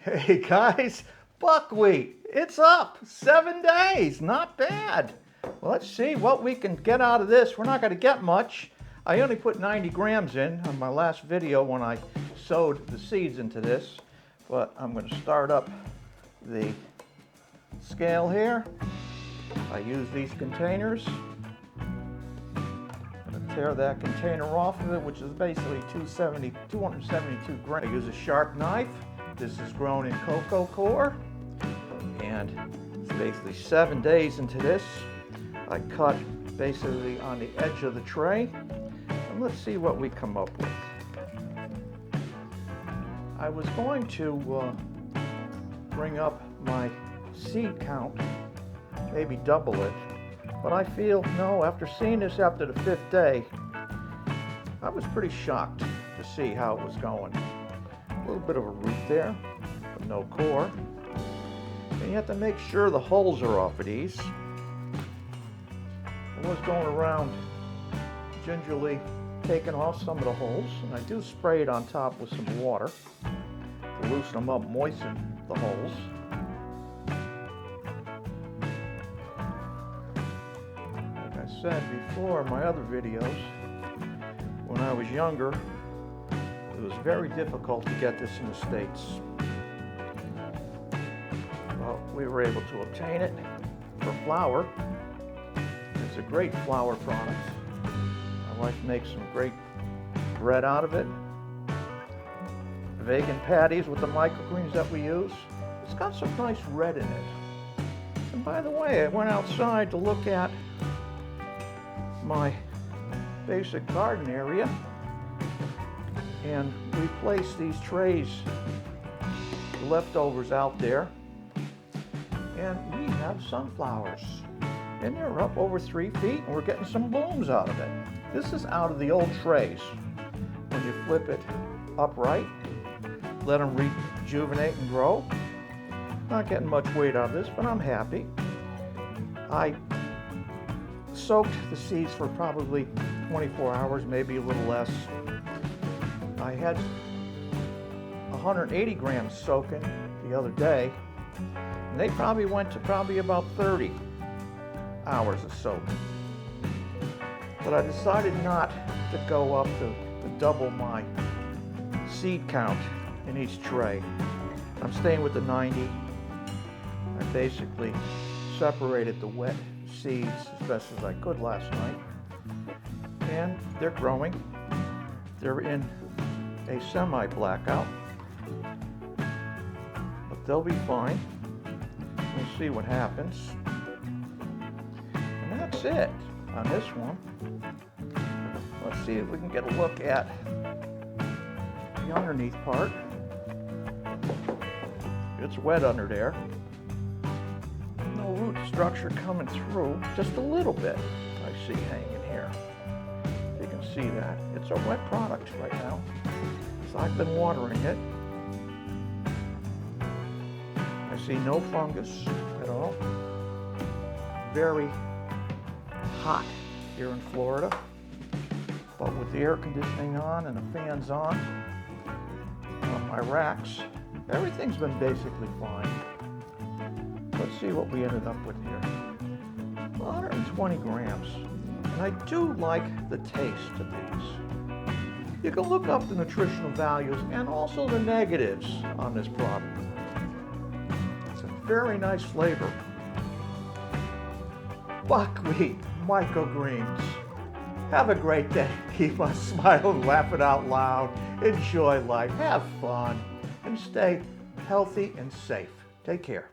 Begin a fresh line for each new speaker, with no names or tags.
Hey guys, buckwheat, it's up 7 days, not bad. Well, let's see what we can get out of this. We're not going to get much. I only put 90 grams in on my last video when I sowed the seeds into this, but I'm going to start up the scale here. I use these containers. I'm going to tear that container off of it, which is basically 272 grams. I use a sharp knife. This is grown in cocoa core, and it's basically 7 days into this. I cut basically on the edge of the tray, and let's see what we come up with. I was going to bring up my seed count, maybe double it, but I feel no, after seeing this after the 5th day, I was pretty shocked to see how it was going. A little bit of a root there, but no core. And you have to make sure the holes are off of these. I was going around gingerly taking off some of the holes, and I do spray it on top with some water to loosen them up, moisten the holes. Like I said before in my other videos, when I was younger, it was very difficult to get this in the States. Well, we were able to obtain it for flour. It's a great flour product. My wife makes some great bread out of it. Vegan patties with the microgreens that we use. It's got some nice red in it. And by the way, I went outside to look at my basic garden area, and we placed these trays, the leftovers out there, and we have sunflowers. And they're up over 3 feet, and we're getting some blooms out of it. This is out of the old trays. When you flip it upright, let them rejuvenate and grow. Not getting much weight out of this, but I'm happy. I soaked the seeds for probably 24 hours, maybe a little less. I had 180 grams soaking the other day, and they probably went to about 30 hours of soak. But I decided not to go up to double my seed count in each tray. I'm staying with the 90. I basically separated the wet seeds as best as I could last night, and they're growing. They're in a semi-blackout, but they'll be fine. We'll see what happens. And that's it on this one. Let's see if we can get a look at the underneath part. It's wet under there. No root structure coming through, just a little bit I see hanging here. You can see that. It's a wet product right now. So I've been watering it. I see no fungus at all. Very hot here in Florida, but with the air conditioning on and the fans on my racks, everything's been basically fine. Let's see what we ended up with here. 120 grams. And I do like the taste of these. You can look up the nutritional values and also the negatives on this product. It's a very nice flavor. Buckwheat microgreens. Have a great day. Keep on smiling, laughing out loud. Enjoy life, have fun, and stay healthy and safe. Take care.